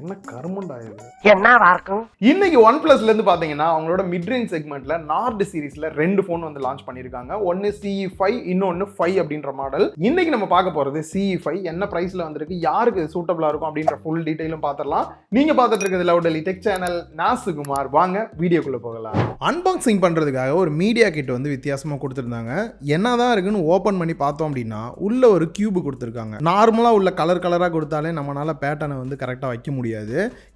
என்ன கருமண்டா இது. என்னவா இருக்கும்? இன்னைக்கு OnePlusல இருந்து பாத்தீங்கன்னா அவங்களோட மிட் ரேஞ்ச் செக்மெண்ட்ல நார்ட் சீரிஸ்ல 2 ஃபோன் வந்து லான்ச் பண்ணிருக்காங்க. ஒன்னு CE5, இன்னொன்னு 5 அப்படின்ற மாடல். இன்னைக்கு நம்ம பார்க்க போறது CE5 என்ன பிரைஸ்ல வந்திருக்கு, யாருக்கு சூட்டபிளா இருக்கும் அப்படின்ற ஃபுல் டீடைலும் பார்த்துடலாம். நீங்க பார்த்துட்டு இருக்கிறது லவுடலி டெக் சேனல். நான் சுகுமார். வாங்க வீடியோக்குள்ள போகலாம். அன்பாக்சிங் பண்றதுக்காக ஒரு மீடியா கிட் வந்து வித்தியாசமா கொடுத்திருந்தாங்க. என்னதான் இருக்குன்னு ஓபன் பண்ணி பார்த்தோம் அப்படின்னா உள்ள ஒரு கியூப் கொடுத்திருக்காங்க. நார்மலா உள்ள கலரா கொடுத்தாலே நம்மளால பேட்டர்னை வந்து கரெக்டா வைக்க முடியாது.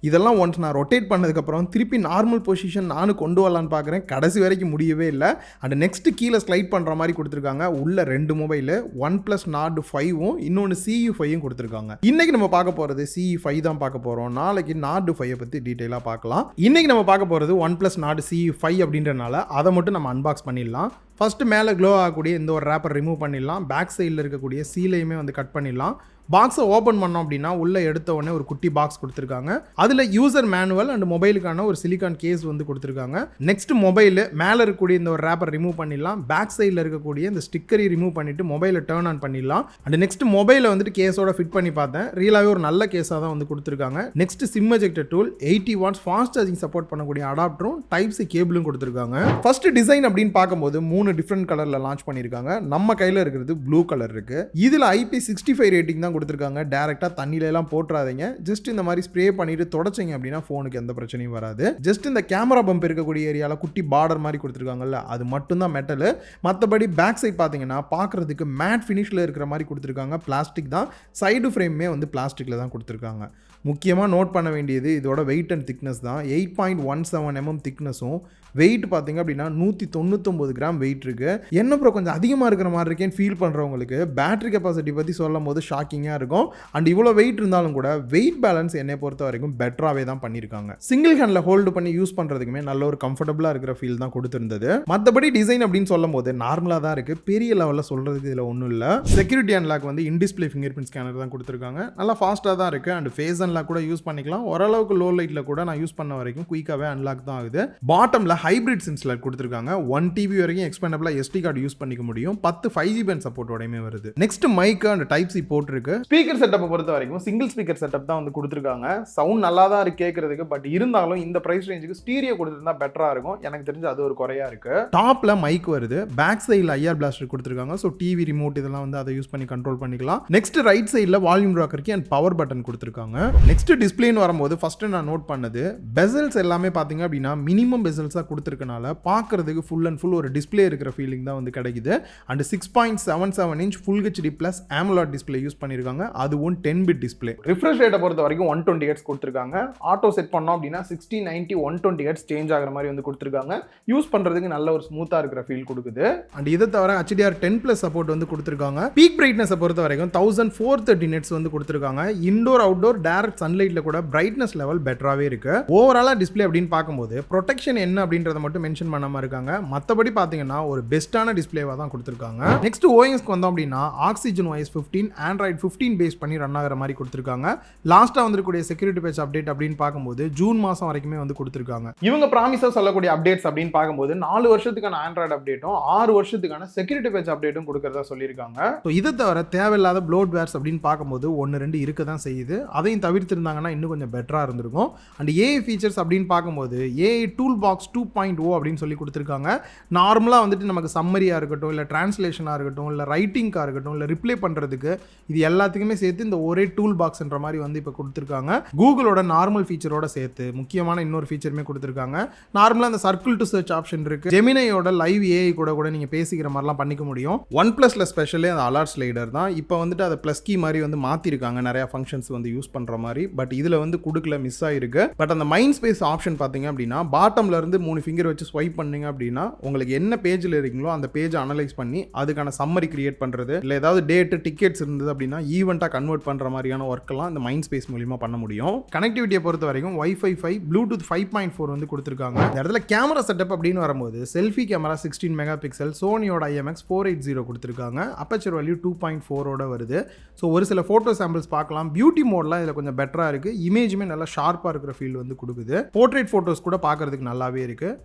இதெல்லாம் ஒன்ஸ் நான் ரொட்டேட் பண்ணதுக்கப்புறம் திருப்பி நார்மல் பொசிஷன் நானும் கொண்டு வரலான்னு பார்க்குறேன். கடைசி வரைக்கும் முடியவே இல்லை. அண்ட் நெக்ஸ்ட் கீழே ஸ்லைட் பண்ணுற மாதிரி கொடுத்துருக்காங்க. உள்ள 2 மொபைல் OnePlus Nord 5ம் இன்னொன்று CE5ம் கொடுத்துருக்காங்க. இன்னைக்கு நம்ம பார்க்க போகிறது CE5 தான் பார்க்க போகிறோம். நாளைக்கு Nord 5 பற்றி டீட்டெயிலாக பார்க்கலாம். இன்னைக்கு நம்ம பார்க்க போகிறது OnePlus Nord CE5 அப்படின்றனால அதை மட்டும் நம்ம அன்பாக்ஸ் பண்ணிடலாம். ஃபர்ஸ்ட் மேலே க்ளோ ஆகக்கூடிய இந்த ஒரு ரேப்பர் ரிமூவ் பண்ணிடலாம். பேக் சைடில் இருக்கக்கூடிய சீலையுமே வந்து கட் பண்ணிடலாம். பாக்ஸை ஓப்பன் பண்ணோம் அப்படின்னா உள்ளே எடுத்த உடனே ஒரு குட்டி பாக்ஸ் கொடுத்துருக்காங்க. அதில் யூசர் மேனுவல் அண்ட் மொபைலுக்கான ஒரு சிலிகான் கேஸ் வந்து கொடுத்துருக்காங்க. நெக்ஸ்ட் மொபைல் மேலே இருக்கக்கூடிய இந்த ஒரு ரேப்பர் ரிமூவ் பண்ணிடலாம். பேக் சைடில் இருக்கக்கூடிய இந்த ஸ்டிக்கரை ரிமூவ் பண்ணிட்டு மொபைலை டர்ன் ஆன் பண்ணிடலாம். அண்ட் நெக்ஸ்ட் மொபைலை வந்துட்டு கேஸோட ஃபிட் பண்ணி பார்த்தேன். ரியலாகவே ஒரு நல்ல கேஸாக தான் வந்து கொடுத்துருக்காங்க. Next SIM ejector tool, 80 watts fast charging support பண்ணக்கூடிய அடாப்டரும் Type-C கேபிளும் கொடுத்துருக்காங்க. ஃபர்ஸ்ட் டிசைன் அப்படின்னு பார்க்கும்போது 3 டிஃப்ரெண்ட் கலரில் லான்ச் பண்ணியிருக்காங்க. நம்ம கையில் இருக்கிறது ப்ளூ கலர் இருக்கு. இதில் IP65 ரேட்டிங் தான் கொடுத்துருக்காங்க. டைரக்டா தண்ணியில எல்லாம் போட்டுறாதீங்க. ஜஸ்ட் இந்த மாதிரி ஸ்ப்ரே பண்ணிட்டு தொடச்சிங்க அப்படின்னா ஃபோனுக்கு எந்த பிரச்சனையும் வராது. ஜஸ்ட் இந்த கேமரா பம்ப் இருக்கக்கூடிய ஏரியால குட்டி பார்டர் மாதிரி கொடுத்துருக்காங்கல்ல, அது மட்டும் தான் மெட்டல். மற்றபடி பேக் சைட் பார்த்தீங்கன்னா பார்க்கறதுக்கு மேட் ஃபினிஷ்ல இருக்கிற மாதிரி கொடுத்துருக்காங்க. பிளாஸ்டிக் தான். சைடு ஃப்ரேமே வந்து பிளாஸ்டிக்ல தான் கொடுத்துருக்காங்க. முக்கியமாக நோட் பண்ண வேண்டியது இதோட வெயிட் அண்ட் திக்னஸ் தான். 8.17 mm திக்னஸும் வெயிட் பார்த்தீங்க அப்படின்னா 199 கிராம் வெயிட் இருக்கு. என்ன ப்ரோ கொஞ்சம் அதிகமாக இருக்கிற மாதிரி இருக்கேன்னு ஃபீல் பண்ணுறவங்களுக்கு பேட்டரி கெப்பாசிட்டி பற்றி சொல்லும் போது ஷாக்கிங்காக இருக்கும். அண்ட் இவ்வளோ வெயிட் இருந்தாலும் கூட வெயிட் பேலன்ஸ் என்னை பொறுத்த வரைக்கும் பெட்டராகவே தான் பண்ணியிருக்காங்க. சிங்கிள் ஹேண்டில் ஹோல்டு பண்ணி யூஸ் பண்ணுறதுக்குமே நல்ல ஒரு கம்ஃபர்டபுளாக இருக்கிற ஃபீல் தான் கொடுத்துருந்தது. மற்றபடி டிசைன் அப்படின்னு சொல்லும் போது நார்மலாக தான் இருக்குது. பெரிய லெவலில் சொல்கிறதுக்கு இதில் ஒன்றும் இல்லை. செக்யூரிட்டி அன்லாக் வந்து இன்டிஸ்பிளே ஃபிங்கர் பிரிண்ட் ஸ்கேனர் தான் கொடுத்துருக்காங்க. நல்லா ஃபாஸ்ட்டாக தான் இருக்குது. அண்ட் ஃபேஸ் அன்லாக் கூட யூஸ் பண்ணிக்கலாம். ஓரளவுக்கு லோ லைட்டில் கூட நான் யூஸ் பண்ண வரைக்கும் குயிக்காகவே அன்லாக் தான் ஆகுது. பாட்டமில் ஹைப்ரிட் சிம் ஸ்லாட் கொடுத்துருக்காங்க. 1 TB வரைக்கும் எக்ஸ்பெண்டபிளா SD கார்டு யூஸ் பண்ணிக்க முடியும். 10 5G பேண்ட் சப்போர்ட்டோடமே வருது. Next mic and Type-C port இருக்கு. ஸ்பீக்கர் செட்டப்பை பொறுத்த வரைக்கும் சிங்கிள் ஸ்பீக்கர் செட்டப் தான் வந்து கொடுத்துருக்காங்க. சவுண்ட் நல்லா தான் இருக்கு கேட்கறதுக்கு. பட் இருந்தாலும் இந்த பிரைஸ் ரேஞ்சுக்கு ஸ்டீரியோ கொடுத்துருந்தா பெட்டரா இருக்கும். எனக்கு தெரிஞ்சு அது ஒரு குறையா இருக்கு. டாப்ல மைக் வருது. பேக் சைடில் IR பிளாஸ்டர் கொடுத்துருக்காங்க. ஸோ டிவி ரிமோட் இதெல்லாம் வந்து அதை யூஸ் பண்ணி கண்ட்ரோல் பண்ணிக்கலாம். நெக்ஸ்ட் ரைட் சைடில் volume rocker key and power button கொடுத்துருக்காங்க. நெக்ஸ்ட் டிஸ்பிளேன்னு வரும்போது ஃபர்ஸ்ட் நான் நோட் பண்ணது பெசல்ஸ் எல்லாமே பார்த்தீங்க அப்படின்னா மினிமம் பெசல்ஸாக கொடுத்துருக்கனால பார்க்கறதுக்கு ஃபுல் அண்ட் ஃபுல் ஒரு டிஸ்பிளே இருக்கிற ஃபீலிங் தான் வந்து கிடைக்குது. And 6.77 inch full HD plus AMOLED display use பண்ணியிருக்காங்க. அதுவும் 10-bit டிஸ்பிளே. ரிஃப்ரெஷ் ரேட்டை பொறுத்த வரைக்கும் 120 Hz கொடுத்துருக்காங்க. ஆட்டோ செட் பண்ணோம் அப்படின்னா 60, 90, 120 Hz சேஞ்ச் ஆகிற மாதிரி வந்து கொடுத்துருக்காங்க. யூஸ் பண்ணுறதுக்கு நல்ல ஒரு ஸ்மூத்தாக இருக்கிற ஃபீல் கொடுக்குது. அண்ட் இதை தவிர HDR10+ சப்போர்ட் வந்து கொடுத்துருக்காங்க. பீக் பிரைட்னஸை பொறுத்த வரைக்கும் 1430 nits வந்து கொடுத்துருக்காங்க. இன்டோர் அவுட்டோர் டைரக்ட் சன்லைட்டில் கூட பிரைட்னஸ் லெவல் பெட்டராகவே இருக்கு. ஓவராலாக டிஸ்பிளே அப்படின்னு பார்க்கும்போது ப்ரொடெக்ஷன் என்ன அப்படின்றத மட்டும் மென்ஷன் பண்ணாம இருக்காங்க. மற்றபடி பார்த்தீங்கன்னா ஒரு பெஸ்ட்டான டிஸ்பிளேவாக தான் கொடுத்துருக்காங்க. நெக்ஸ்ட் ஓஎஸ்க்கு வந்தோம் அப்படின்னா ஆக்சிஜன் OS 15 Android 15 பேஸ் பண்ணி ரன் ஆகிற மாதிரி கொடுத்துருக்காங்க. லாஸ்ட்டாக வந்துருக்கூடிய செக்யூரிட்டி பேட்ச் அப்டேட் அப்படின்னு பார்க்கும்போது ஜூன் மாதம் வரைக்குமே வந்து கொடுத்துருக்காங்க. இவங்க ப்ராமிஸாக சொல்லக்கூடிய அப்டேட்ஸ் அப்படின்னு பார்க்கும்போது 4 வருஷத்துக்கான ஆண்ட்ராய்டு அப்டேட்டும் 6 வருஷத்துக்கான செக்யூரிட்டி பேட்ச் அப்டேட்டும் கொடுக்கறதா சொல்லியிருக்காங்க. ஸோ இதை தவிர தேவையில்லாத ப்ளோட்வேர்ஸ் அப்படின்னு பார்க்கும்போது 1-2 இருக்க தான் செய்யுது. அதையும் தவிர்த்திருந்தாங்கன்னா இன்னும் கொஞ்சம் பெட்டராக இருந்திருக்கும். அண்ட் AI ஃபீச்சர்ஸ் அப்படின்னு பார்க்கும்போது AI டூல் பாக்ஸ் 2.0 அப்படின்னு சொல்லி கொடுத்துருக்காங்க. நார்மலாக வந்துட்டு நமக்கு சம்மரியாக இருக்கட்டும், இல்லை டிரான்ஸ்லேஷனாக இருக்கட்டும், இல்லை ரைட்டிங்காக இருக்கட்டும், இல்லை ரிப்ளை பண்ணுறதுக்கு இது எல்லாத்துக்குமே சேர்த்து இந்த ஒரே டூல் பாக்ஸ்ன்ற மாதிரி வந்து இப்போ கொடுத்துருக்காங்க. கூகுளோட நார்மல் ஃபீச்சரோட சேர்த்து முக்கியமான இன்னொரு ஃபீச்சருமே கொடுத்துருக்காங்க. நார்மலாக அந்த சர்க்கிள் டு சர்ச் ஆப்ஷன் இருக்கு. ஜெமினையோட லைவ் AI கூட நீங்கள் பேசிக்கிற மாதிரிலாம் பண்ணிக்க முடியும். OnePlusல ஸ்பெஷலே அந்த அலர்ட் ஸ்லைடர் தான். இப்போ வந்துட்டு அதை ப்ளஸ் கீ மாதிரி வந்து மாற்றிருக்காங்க. நிறையா ஃபங்க்ஷன்ஸ் வந்து யூஸ் பண்ணுற மாதிரி. பட் இதில் வந்து கொடுக்கல, மிஸ் ஆகிருக்கு. பட் அந்த மைண்ட் ஸ்பேஸ் ஆப்ஷன் பார்த்தீங்க அப்படின்னா பாட்டம்ல இருந்து 3 ஃபிங்கர் வச்சு ஸ்வைப் பண்ணீங்க அப்படின்னா உங்களுக்கு என்ன பேஜில் இருக்கீங்களோ அந்த பேஜை அனலைஸ் பண்ணி அதுக்கான சம்மரி கிரியேட் பண்ணுறது, இல்லை ஏதாவது டேட்டு டிக்கெட்ஸ் இருந்தது அப்படின்னா ஈவெண்ட்டாக கன்வெர்ட் பண்ணுற மாதிரியான ஒர்க்கெல்லாம் இந்த மைண்ட் ஸ்பேஸ் மூலியமாக பண்ண முடியும். கனெக்டிவிட்டியை பொறுத்த வரைக்கும் Wi-Fi 5, Bluetooth 5.4 வந்து கொடுத்துருக்காங்க. இந்த இடத்துல கேமரா செட்டப் அப்படின்னு வரும்போது செல்ஃபி கேமரா 16 மெகாபிக்சல், சோனியோட IMX 480 கொடுத்துருக்காங்க. அப்பச்சர் வேல்யூ 2.4 வருது. ஸோ ஒரு சில ஃபோட்டோ சாம்பிள்ஸ் பார்க்கலாம். பியூட்டி மோட்லாம் இதில் கொஞ்சம் பெட்டராக இருக்குது. இமேஜுமே நல்லா ஷார்ப்பாக இருக்கிற ஃபீல் வந்து கொடுக்குது. போர்ட்ரேட் ஃபோட்டோஸ் கூட பார்க்கறதுக்கு நல்லாவே இருக்குது.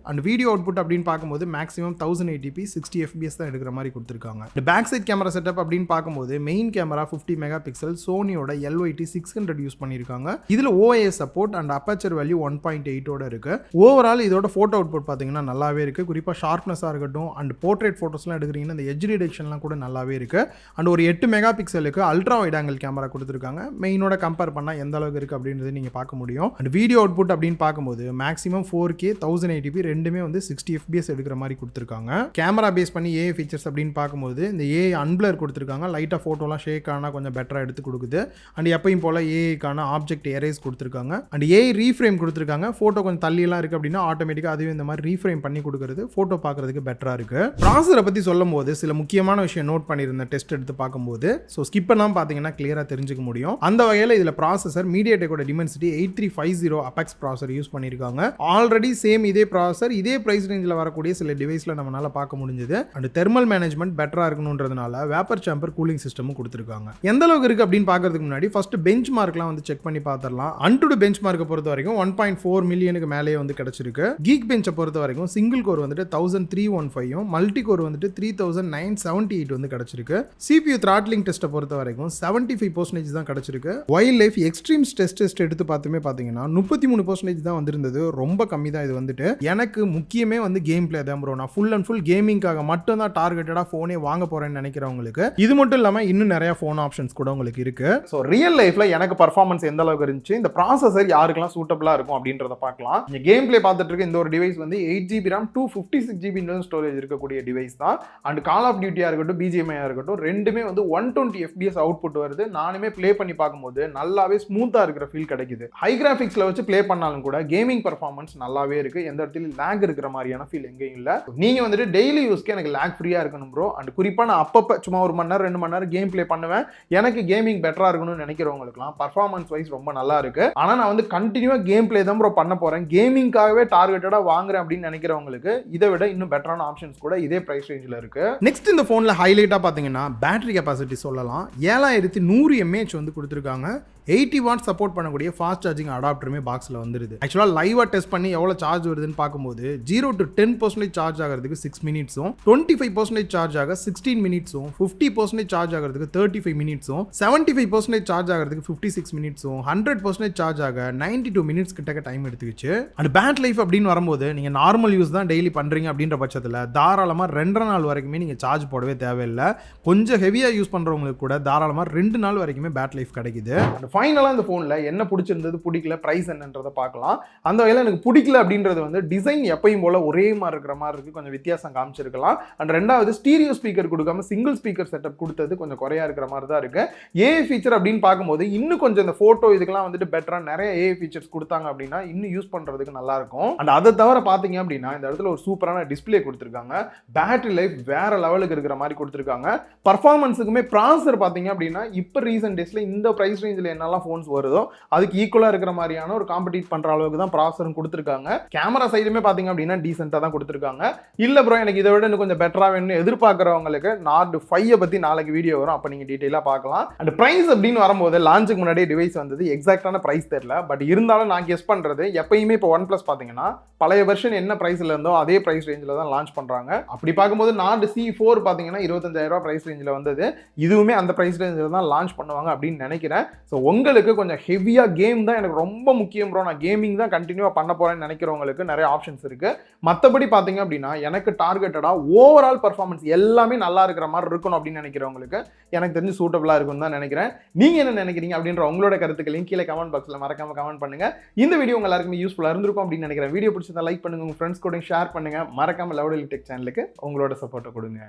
அண்ட் வீடியோ அவுட்புட் அப்படின்னு பார்க்கும்போது மேக்ஸிமம் 1080p 60 fps தான் எடுக்கிற மாதிரி கொடுத்துருக்காங்க. இந்த பேக் சைட் கேமரா செட்டப் அப்படின்னு பார்க்கும்போது மெயின் கேமரா 50 மெகா பிக்சல் சோனியோட LYT600 யூஸ் பண்ணியிருக்காங்க. இதில் OIS support and aperture value 1.8 இருக்கு. ஓவரால் இதோட ஃபோட்டோ அவுட்புட் பார்த்தீங்கன்னா நல்லாவே இருக்கு. குறிப்பாக ஷார்ப்னஸாக இருக்கட்டும் அண்ட் போர்ட்ரேட் ஃபோட்டோஸ்லாம் எடுக்கிறீங்கன்னா இந்த எட்ஜ் டிடெக்ஷன்லாம் கூட நல்லாவே இருக்கு. அண்ட் ஒரு 8 மெகா பிக்சலுக்கு அல்ட்ரா வைட் ஆங்கிள் கேமரா கொடுத்துருக்காங்க. மெயினோட கம்பேர் பண்ணால் எந்த அளவுக்கு இருக்குது அப்படின்றது நீங்கள் பார்க்க முடியும். அண்ட் வீடியோ அவுட்புட் அப்படின்னு பார்க்கும்போது மேக்ஸிமம் 4K 1080p ரெண்டுமே வந்து 60 FPS எடுக்கிற மாதிரி கொடுத்துருக்காங்க. கேமரா பேஸ் பண்ணி AI ஃபீச்சர்ஸ் அப்படின்னு பார்க்கும்போது இந்த AI அன்பிளர் கொடுத்துருக்காங்க. லைட்டாக ஃபோட்டோலாம் ஷேக் ஆனால் கொஞ்சம் பெட்டராக எடுத்து கொடுக்குது. அண்ட் எப்பயும் போல் ஏஐக்கான ஆப்ஜெக்ட் எரேஸ் கொடுத்துருக்காங்க. அண்ட் AI ரீஃப்ரேம் கொடுத்துருக்காங்க. ஃபோட்டோ கொஞ்சம் தள்ளியெல்லாம் இருக்குது அப்படின்னா ஆட்டோமேட்டிக்காக அதுவே இந்த மாதிரி ரீஃப்ரேம் பண்ணி கொடுக்குறது ஃபோட்டோ பார்க்குறதுக்கு பெட்டராக இருக்குது. ப்ராசஸரை பற்றி சொல்லும் போது சில முக்கியமான விஷயம் நோட் பண்ணியிருந்த டெஸ்ட் எடுத்து பார்க்கும்போது ஸோ ஸ்கிப் பண்ணாமல் பார்த்தீங்கன்னா கிளியராக தெரிஞ்சுக்க முடியும். அந்த வகையில் இதில் ப்ராசஸர் மீடியாடெக்கோட டிமென்சிட்டி 8350 அபெக்ஸ் ப்ராசஸர் யூஸ் பண்ணியிருக்காங்க. ஆல்ரெடி சேம் இதே ப்ராசஸர் இதே பிரைஸ் ரேஞ்சில் வரக்கூடிய சில டிவைஸில் நம்மளால பார்க்க முடிஞ்சது. அண்ட் தெர்மல் மேனேஜ்மெண்ட் பெட்டராக இருக்கணுன்றதுனால வேப்பர் சாம்பர் கூலிங் சிஸ்டமும் கொடுத்துருக்காங்க. எந்த அளவுக்கு இருக்குது அப்படின்னு பார்க்கறதுக்கு முன்னாடி ஃபர்ஸ்ட் பெஞ்ச் மார்க்லாம் வந்து செக் பண்ணி பார்த்துடலாம். அன்டுடு பெஞ்ச் மார்க்கை பொறுத்த வரைக்கும் 1.4 மில்லியனுக்கு மேலேயே வந்து கிடைச்சிருக்கு. கீக் பெஞ்சை பொறுத்த வரைக்கும் சிங்கிள் கோர் வந்துட்டு 1315 மல்டி கோர் வந்துட்டு 3978 வந்து கிடைச்சிருக்கு. CPU த்ராட்லிங் டெஸ்ட்டை பொறுத்த வரைக்கும் 75% தான் கிடைச்சிருக்கு. வைல்ட் லைஃப் எக்ஸ்ட்ரீம்ஸ் டெஸ்ட் எடுத்து பார்த்துமே பார்த்தீங்கன்னா 33% தான் வந்திருந்தது. ரொம்ப கம்மி தான் இது வந்துட்டு. எனக்கு முக்கியமே வந்து கேம் பிளே தான் ப்ரோ. நான் ஃபுல் அண்ட் ஃபுல் கேமிங்காக மட்டும் தான் டார்கெட்டடாக ஃபோனே வாங்க போறேன்னு நினைக்கிறவங்களுக்கு இது மட்டும் இல்லாமல் இன்னும் நிறைய ஃபோன் ஆப்ஷன்ஸ் கூட உங்களுக்கு இருக்கு. ஸோ ரியல் லைஃப்ல எனக்கு பர்ஃபார்மன்ஸ் எந்த அளவுக்கு இருந்துச்சு, இந்த ப்ராசஸர் யாருக்கெல்லாம் சூட்டபிளா இருக்கும் அப்படின்றத பார்க்கலாம். நீங்க கேம் பிளே பார்த்துட்டு இருக்க இந்த ஒரு டிவைஸ் வந்து 8GB RAM 256GB internal storage இருக்கக்கூடிய டிவைஸ் தான். அண்ட் கால் ஆஃப் டியூட்டியா இருக்கட்டும் BGMI இருக்கட்டும் ரெண்டுமே வந்து 120 FPS அவுட்புட் வருது. நானுமே ப்ளே பண்ணி பார்க்கும்போது நல்லாவே ஸ்மூத்தா இருக்கிற ஃபீல் கிடைக்குது. ஹை கிராஃபிக்ஸ்ல வச்சு ப்ளே பண்ணாலும் கூட கேமிங் பர்ஃபார்மன்ஸ் நல்லாவே இருக்கு. எந்த இடத்துல லேக் இருக்கிற மாதிரியான ஃபீல் எங்கேயும் இல்ல. நீங்க வந்துட்டு டெய்லி யூஸ்க்கு எனக்கு லேக் ஃப்ரீயா இருக்கணும் ப்ரோ. அண்ட் குறிப்பா நான் அப்பப்ப சும்மா 1 மணி நேரம் 2 மணி நேரம் கேம் ப்ளே பண்ணுவேன், எனக்கு கேமிங் பெட்டரா இருக்கணும்னு நினைக்கிறவங்களுக்குலாம் பர்ஃபார்மன்ஸ் வைஸ் ரொம்ப நல்லா இருக்கு. ஆனா நான் வந்து கண்டினியூவா கேம் ப்ளே தான் ப்ரோ பண்ண போறேன், கேமிங்காகவே டார்கெட்டடா வாங்குறேன் அப்படின்னு நினைக்கிறவங்களுக்கு இதை விட இன்னும் பெட்டரான ஆப்ஷன்ஸ் கூட இதே பிரைஸ் ரேஞ்சில் இருக்கு. நெக்ஸ்ட் இந்த போன்ல ஹைலைட்டா பாத்தீங்கன்னா பேட்டரி கெபாசிட்டி சொல்லலாம். 7100 mAh வந்து கொடுத்துருக்காங்க. 80 வாட் சப்போர்ட் பண்ணக்கூடிய ஃபாஸ்ட் சார்ஜிங் அடாப்டருமே பாக்ஸில் வந்துருது. ஆக்சுவலாக லைவாக டெஸ்ட் பண்ணி எவ்வளோ சார்ஜ் வருதுன்னு பார்க்கும்போது 0 to 10% சார்ஜ் ஆகிறதுக்கு 6 மினிட்ஸும் 25% சார்ஜ் ஆக 16 மினிட்ஸும் 50% சார்ஜ் ஆகிறதுக்கு 35 மினிட்ஸும் 75% சார்ஜ் ஆகிறதுக்கு 56 மினிட்ஸும் 100% சார்ஜ் ஆக 92 மினிட்ஸ் கிட்ட டைம் எடுத்துக்கிச்சு. அண்ட் பேட்டரி லைஃப் அப்படின்னு வரும்போது நீங்கள் நார்மல் யூஸ் தான் டெய்லி பண்ணுறீங்க அப்படின்ற பட்சத்தில் தாராளமாக 2 நாள் வரைக்குமே நீங்கள் சார்ஜ் போடவே தேவையில்லை. கொஞ்சம் ஹெவியாக யூஸ் பண்ணுறவங்களுக்கு கூட தாராளமாக 2 நாள் வரைக்குமே பேட்டரி லைஃப் கிடைக்குது. ஃபைனலாக இந்த ஃபோனில் என்ன பிடிச்சிருந்தது பிடிக்கல ப்ரைஸ் என்னன்றதை பார்க்கலாம். அந்த வகையில் எனக்கு பிடிக்கல அப்படின்றது வந்து டிசைன் எப்பயும் போல் ஒரே மாதிரி இருக்கிற மாதிரி இருக்குது, கொஞ்சம் வித்தியாசம் காமிச்சிருக்கலாம். அண்ட் ரெண்டாவது ஸ்டீரியோ ஸ்பீக்கர் கொடுக்காம சிங்கிள் ஸ்பீக்கர் செட்டப் கொடுத்தது கொஞ்சம் குறையா இருக்கிற மாதிரி தான் இருக்குது. ஏஐ ஃபீச்சர் அப்படின்னு பார்க்கும்போது இன்னும் கொஞ்சம் இந்த ஃபோட்டோ இதுக்கெல்லாம் வந்துட்டு பெட்டராக நிறைய ஏஐ ஃபீச்சர்ஸ் கொடுத்தாங்க அப்படின்னா இன்னும் யூஸ் பண்ணுறதுக்கு நல்லாயிருக்கும். அண்ட் அதை தவிர பார்த்தீங்க அப்படின்னா இந்த இடத்துல ஒரு சூப்பரான டிஸ்பிளே கொடுத்துருக்காங்க. பேட்டரி லைஃப் வேற லெவலுக்கு இருக்கிற மாதிரி கொடுத்துருக்காங்க. பர்ஃபார்மன்ஸுக்குமே ப்ராசஸர் பார்த்தீங்க அப்படின்னா இப்போ ரீசெண்ட் டேஸில் இந்த ப்ரைஸ் ரேஞ்சில் என்னெல்லாம் ஃபோன்ஸ் வருதோ அதுக்கு ஈக்குவலா இருக்கிற மாதிரியான ஒரு காம்படிட் பண்ற அளவுக்கு தான் ப்ராசஸரும் கொடுத்துருக்காங்க. கேமரா சைடுமே பாத்தீங்க அப்படின்னா டீசென்ட்டா தான் கொடுத்துருக்காங்க. இல்ல ப்ரோ எனக்கு இதை விட இன்னும் கொஞ்சம் பெட்டரா வேணும்னு எதிர்பார்க்கறவங்களுக்கு Nord 5 பத்தி நாளைக்கு வீடியோ வரும், அப்ப நீங்க டீடைலா பார்க்கலாம். அண்ட் பிரைஸ் அப்படின்னு வரும்போது லான்ச்சுக்கு முன்னாடியே டிவைஸ் வந்தது, எக்ஸாக்டான பிரைஸ் தெரியல. பட் இருந்தாலும் நான் கெஸ் பண்றது எப்பயுமே இப்போ OnePlus பாத்தீங்கன்னா பழைய வெர்ஷன் என்ன பிரைஸ்ல இருந்தோ அதே பிரைஸ் ரேஞ்சில் தான் லான்ச் பண்றாங்க. அப்படி பார்க்கும்போது Nord CE4 பாத்தீங்கன்னா 25,000 பிரைஸ் ரேஞ்சில் வந்தது. இதுவுமே அந்த பிரைஸ் ரேஞ்சில் தான் லான்ச் பண்ணுவாங்க அப்படின்னு நினைக்கிறேன். ஸோ உங்களுக்கு கொஞ்சம் ஹெவியாக கேம் தான் எனக்கு ரொம்ப முக்கியம் ப்ரோ, நான் கேமிங் தான் கண்டினியூவாக பண்ண போகிறேன்னு நினைக்கிறவங்களுக்கு நிறைய ஆப்ஷன்ஸ் இருக்குது. மற்றபடி பார்த்தீங்க அப்படின்னா எனக்கு டார்கெட்டடாக ஓவரால் பர்ஃபார்மன்ஸ் எல்லாமே நல்லா இருக்கிற மாதிரி இருக்கணும் அப்படின்னு நினைக்கிறவங்களுக்கு எனக்கு தெரிஞ்சு சூட்டபிளாக இருக்கும்னு தான் நினைக்கிறேன். நீங்கள் என்ன நினைக்கிறீங்க அப்படின்ற உங்களோட கருத்துக்களையும் கீழே கமெண்ட் பாக்ஸில் மறக்காமல் கமெண்ட் பண்ணுங்கள். இந்த வீடியோ உங்கள் எல்லாருக்குமே யூஸ்ஃபுல்லாக இருந்திருக்கும் அப்படின்னு நினைக்கிறேன். வீடியோ பிடிச்சதா லைக் பண்ணுங்கள், உங்கள் ஃப்ரெண்ட்ஸ் கூட ஷேர் பண்ணுங்கள். மறக்காமல் லவ்லி டெக் சேனலுக்கு உங்களோட சப்போர்ட்டை கொடுங்க.